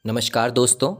नमस्कार दोस्तों,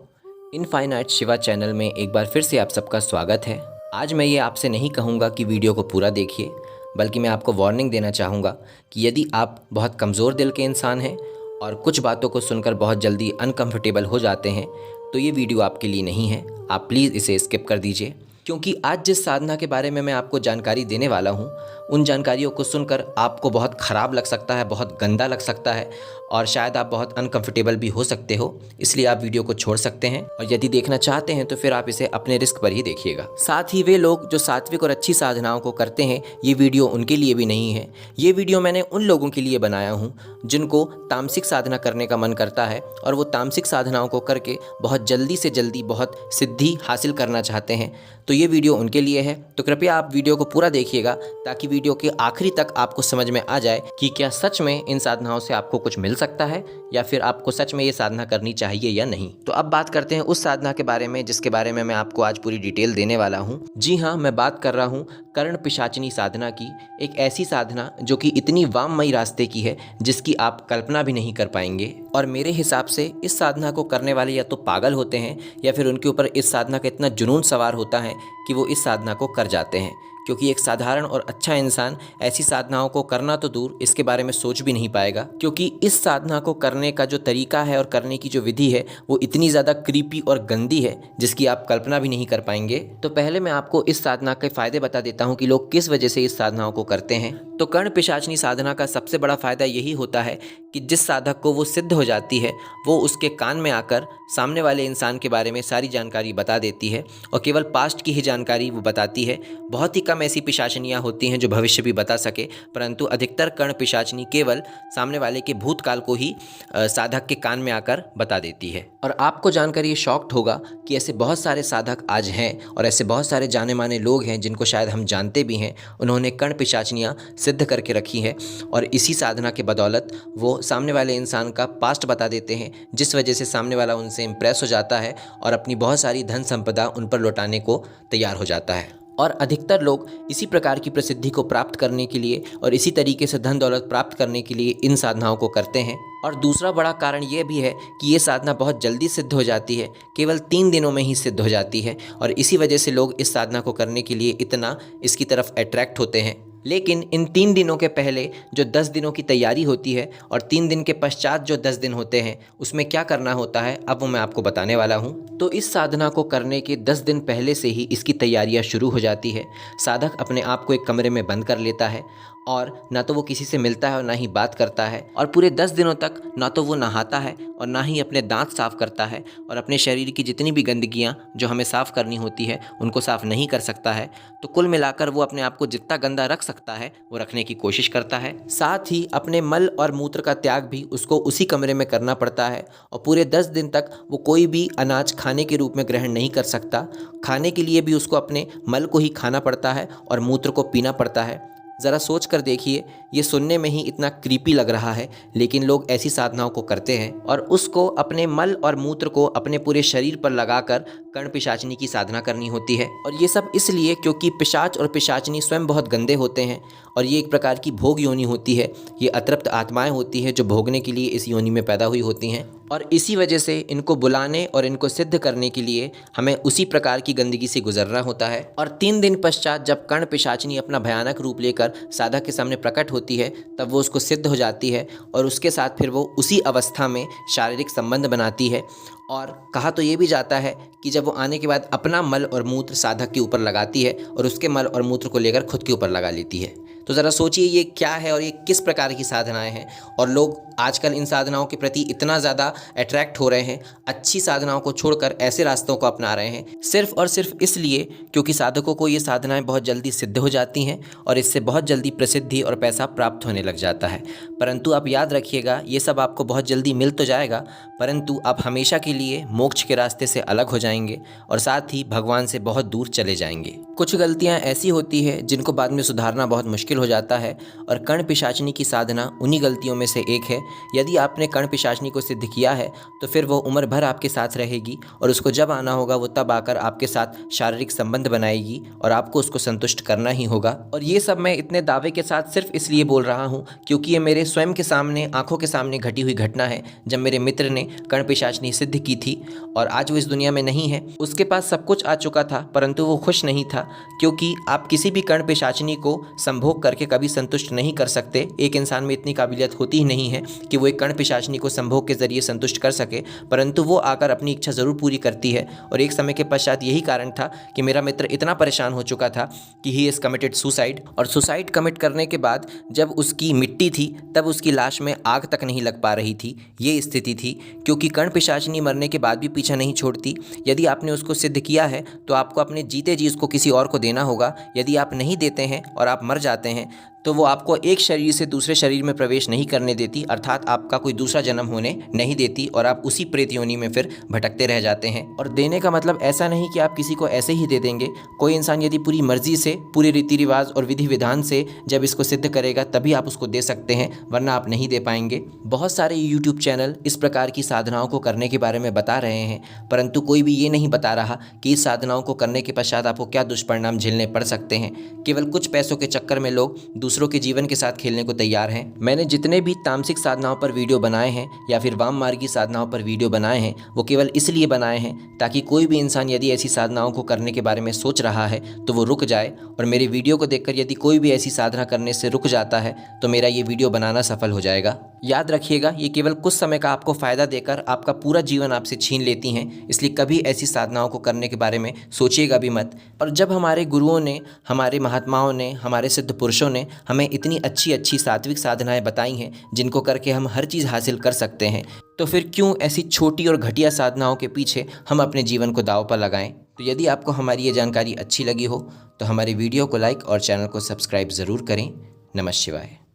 infinite Shiva channel में एक बार फिर से आप सबका स्वागत है। आज मैं ये आपसे नहीं कहूँगा कि वीडियो को पूरा देखिए, बल्कि मैं आपको वार्निंग देना चाहूँगा कि यदि आप बहुत कमज़ोर दिल के इंसान हैं और कुछ बातों को सुनकर बहुत जल्दी अनकंफर्टेबल हो जाते हैं, तो ये वीडियो आपके लिए नहीं है। आप प्लीज़ इसे स्किप कर दीजिए, क्योंकि आज जिस साधना के बारे में मैं आपको जानकारी देने वाला हूँ, उन जानकारियों को सुनकर आपको बहुत ख़राब लग सकता है, बहुत गंदा लग सकता है और शायद आप बहुत अनकंफर्टेबल भी हो सकते हो। इसलिए आप वीडियो को छोड़ सकते हैं और यदि देखना चाहते हैं तो फिर आप इसे अपने रिस्क पर ही देखिएगा। साथ ही वे लोग जो सात्विक और अच्छी साधनाओं को करते हैं, ये वीडियो उनके लिए भी नहीं है। ये वीडियो मैंने उन लोगों के लिए बनाया हूँ जिनको तामसिक साधना करने का मन करता है और वो तामसिक साधनाओं को करके बहुत जल्दी से जल्दी बहुत सिद्धि हासिल करना चाहते हैं। तो ये वीडियो उनके लिए है। तो कृपया आप वीडियो को पूरा देखिएगा ताकि वीडियो के आखिरी तक आपको समझ में आ जाए कि क्या सच में इन साधनाओं से आपको कुछ मिल सकता है या फिर आपको सच में ये साधना करनी चाहिए या नहीं। तो अब बात करते हैं उस साधना के बारे में जिसके बारे में मैं आपको आज पूरी डिटेल देने वाला हूँ। जी हाँ, मैं बात कर रहा हूँ कर्ण पिशाचिनी साधना की। एक ऐसी साधना जो कि इतनी वाममयी रास्ते की है जिसकी आप कल्पना भी नहीं कर पाएंगे। और मेरे हिसाब से इस साधना को करने वाले या तो पागल होते हैं या फिर उनके ऊपर इस साधना का इतना जुनून सवार होता है कि वो इस साधना को कर जाते हैं। क्योंकि एक साधारण और अच्छा इंसान ऐसी साधनाओं को करना तो दूर, इसके बारे में सोच भी नहीं पाएगा। क्योंकि इस साधना को करने का जो तरीका है और करने की जो विधि है वो इतनी ज़्यादा क्रीपी और गंदी है जिसकी आप कल्पना भी नहीं कर पाएंगे। तो पहले मैं आपको इस साधना के फ़ायदे बता देता हूँ कि लोग किस वजह से इस साधनाओं को करते हैं। तो कर्ण पिशाचिनी साधना का सबसे बड़ा फ़ायदा यही होता है कि जिस साधक को वो सिद्ध हो जाती है, वो उसके कान में आकर सामने वाले इंसान के बारे में सारी जानकारी बता देती है और केवल पास्ट की ही जानकारी वो बताती है। बहुत ही कम ऐसी पिशाचनियाँ होती हैं जो भविष्य भी बता सके, परंतु अधिकतर कर्ण पिशाचनी केवल सामने वाले के भूतकाल को ही साधक के कान में आकर बता देती है। और आपको जानकर ये शॉक्ड होगा कि ऐसे बहुत सारे साधक आज हैं और ऐसे बहुत सारे जाने माने लोग हैं जिनको शायद हम जानते भी हैं। उन्होंने कर्ण पिशाचनियाँ सिद्ध करके रखी है और इसी साधना के बदौलत वो सामने वाले इंसान का पास्ट बता देते हैं, जिस वजह से सामने वाला उनसे इम्प्रेस हो जाता है और अपनी बहुत सारी धन संपदा उन पर लौटाने को तैयार हो जाता है। और अधिकतर लोग इसी प्रकार की प्रसिद्धि को प्राप्त करने के लिए और इसी तरीके से धन दौलत प्राप्त करने के लिए इन साधनाओं को करते हैं। और दूसरा बड़ा कारण ये भी है कि ये साधना बहुत जल्दी सिद्ध हो जाती है, केवल 3 दिनों में ही सिद्ध हो जाती है और इसी वजह से लोग इस साधना को करने के लिए इतना इसकी तरफ अट्रैक्ट होते हैं। लेकिन इन 3 दिनों के पहले जो 10 दिनों की तैयारी होती है और 3 दिन के पश्चात जो 10 दिन होते हैं, उसमें क्या करना होता है अब वो मैं आपको बताने वाला हूँ। तो इस साधना को करने के 10 दिन पहले से ही इसकी तैयारियाँ शुरू हो जाती है। साधक अपने आप को एक कमरे में बंद कर लेता है और ना तो वो किसी से मिलता है और ना ही बात करता है और पूरे 10 दिनों तक ना तो वो नहाता है और ना ही अपने दांत साफ़ करता है और अपने शरीर की जितनी भी गंदगियाँ जो हमें साफ़ करनी होती है उनको साफ़ नहीं कर सकता है। तो कुल मिलाकर वो अपने आप को जितना गंदा रख सकता है वो रखने की कोशिश करता है। साथ ही अपने मल और मूत्र का त्याग भी उसको उसी कमरे में करना पड़ता है और पूरे 10 दिन तक वो कोई भी अनाज खाने के रूप में ग्रहण नहीं कर सकता। खाने के लिए भी उसको अपने मल को ही खाना पड़ता है और मूत्र को पीना पड़ता है। ज़रा सोच कर देखिए, ये सुनने में ही इतना क्रीपी लग रहा है, लेकिन लोग ऐसी साधनाओं को करते हैं और उसको अपने मल और मूत्र को अपने पूरे शरीर पर लगाकर कर्ण पिशाचिनी की साधना करनी होती है। और ये सब इसलिए क्योंकि पिशाच और पिशाचिनी स्वयं बहुत गंदे होते हैं और ये एक प्रकार की भोग योनि होती है। ये अतृप्त आत्माएं होती हैं जो भोगने के लिए इस योनि में पैदा हुई होती हैं और इसी वजह से इनको बुलाने और इनको सिद्ध करने के लिए हमें उसी प्रकार की गंदगी से गुजरना होता है। और 3 दिन पश्चात जब कर्ण पिशाचिनी अपना भयानक रूप लेकर साधक के सामने प्रकट होती है, तब वो उसको सिद्ध हो जाती है और उसके साथ फिर वो उसी अवस्था में शारीरिक संबंध बनाती है। और कहा तो ये भी जाता है कि जब वो आने के बाद अपना मल और मूत्र साधक के ऊपर लगाती है और उसके मल और मूत्र को लेकर खुद के ऊपर लगा लेती है। तो ज़रा सोचिए ये क्या है और ये किस प्रकार की साधनाएं हैं और लोग आजकल इन साधनाओं के प्रति इतना ज़्यादा अट्रैक्ट हो रहे हैं, अच्छी साधनाओं को छोड़कर ऐसे रास्तों को अपना रहे हैं सिर्फ़ और सिर्फ इसलिए क्योंकि साधकों को ये साधनाएं बहुत जल्दी सिद्ध हो जाती हैं और इससे बहुत जल्दी प्रसिद्धि और पैसा प्राप्त होने लग जाता है। परंतु आप याद रखिएगा, ये सब आपको बहुत जल्दी मिल तो जाएगा, परंतु आप हमेशा के लिए मोक्ष के रास्ते से अलग हो जाएंगे और साथ ही भगवान से बहुत दूर चले जाएंगे। कुछ गलतियाँ ऐसी होती है जिनको बाद में सुधारना बहुत मुश्किल हो जाता है और कर्ण पिशाचिनी की साधना उन्हीं गलतियों में से एक है। यदि आपने कर्ण पिशाचिनी को सिद्ध किया है तो फिर वो उम्र भर आपके साथ रहेगी और उसको जब आना होगा वो तब आकर आपके साथ शारीरिक संबंध बनाएगी और आपको उसको संतुष्ट करना ही होगा। और ये सब मैं इतने दावे के साथ सिर्फ इसलिए बोल रहा हूँ क्योंकि ये मेरे स्वयं के सामने, आंखों के सामने घटी हुई घटना है। जब मेरे मित्र ने कर्ण पिशाचिनी सिद्ध की थी और आज वो इस दुनिया में नहीं है। उसके पास सब कुछ आ चुका था परंतु वो खुश नहीं था, क्योंकि आप किसी भी कर्ण पिशाचिनी को संभोग करके कभी संतुष्ट नहीं कर सकते। एक इंसान में इतनी काबिलियत होती ही नहीं है कि वो एक कर्ण पिशाचिनी को संभोग के ज़रिए संतुष्ट कर सके, परंतु वो आकर अपनी इच्छा ज़रूर पूरी करती है। और एक समय के पश्चात यही कारण था कि मेरा मित्र इतना परेशान हो चुका था कि ही इज़ कमिटेड सुसाइड। और सुसाइड कमिट करने के बाद जब उसकी मिट्टी थी तब उसकी लाश में आग तक नहीं लग पा रही थी। ये स्थिति थी, क्योंकि कर्ण पिशाचिनी मरने के बाद भी पीछा नहीं छोड़ती। यदि आपने उसको सिद्ध किया है तो आपको अपने जीते जी उसको किसी और को देना होगा। यदि आप नहीं देते हैं और आप मर जाते हैं तो वो आपको एक शरीर से दूसरे शरीर में प्रवेश नहीं करने देती, अर्थात आपका कोई दूसरा जन्म होने नहीं देती और आप उसी प्रेत योनि में फिर भटकते रह जाते हैं। और देने का मतलब ऐसा नहीं कि आप किसी को ऐसे ही दे देंगे। कोई इंसान यदि पूरी मर्जी से, पूरे रीति रिवाज और विधि विधान से जब इसको सिद्ध करेगा तभी आप उसको दे सकते हैं, वरना आप नहीं दे पाएंगे। बहुत सारे यूट्यूब चैनल इस प्रकार की साधनाओं को करने के बारे में बता रहे हैं, परंतु कोई भी ये नहीं बता रहा कि इस साधनाओं को करने के पश्चात आपको क्या दुष्परिणाम झेलने पड़ सकते हैं। केवल कुछ पैसों के चक्कर में लोग दूसरों के जीवन के साथ खेलने को तैयार हैं। मैंने जितने भी तामसिक साधनाओं पर वीडियो बनाए हैं या फिर वाम मार्गी साधनाओं पर वीडियो बनाए हैं, वो केवल इसलिए बनाए हैं ताकि कोई भी इंसान यदि ऐसी साधनाओं को करने के बारे में सोच रहा है तो वो रुक जाए। और मेरे वीडियो को देखकर यदि कोई भी ऐसी साधना करने से रुक जाता है तो मेरा ये वीडियो बनाना सफल हो जाएगा। याद रखिएगा, ये केवल कुछ समय का आपको फ़ायदा देकर आपका पूरा जीवन आपसे छीन लेती हैं, इसलिए कभी ऐसी साधनाओं को करने के बारे में सोचिएगा भी मत। और जब हमारे गुरुओं ने, हमारे महात्माओं ने, हमारे सिद्ध पुरुषों ने हमें इतनी अच्छी अच्छी सात्विक साधनाएं बताई हैं जिनको करके हम हर चीज़ हासिल कर सकते हैं, तो फिर क्यों ऐसी छोटी और घटिया साधनाओं के पीछे हम अपने जीवन को दांव पर लगाएं। तो यदि आपको हमारी ये जानकारी अच्छी लगी हो तो हमारे वीडियो को लाइक और चैनल को सब्सक्राइब ज़रूर करें। नमः शिवाय।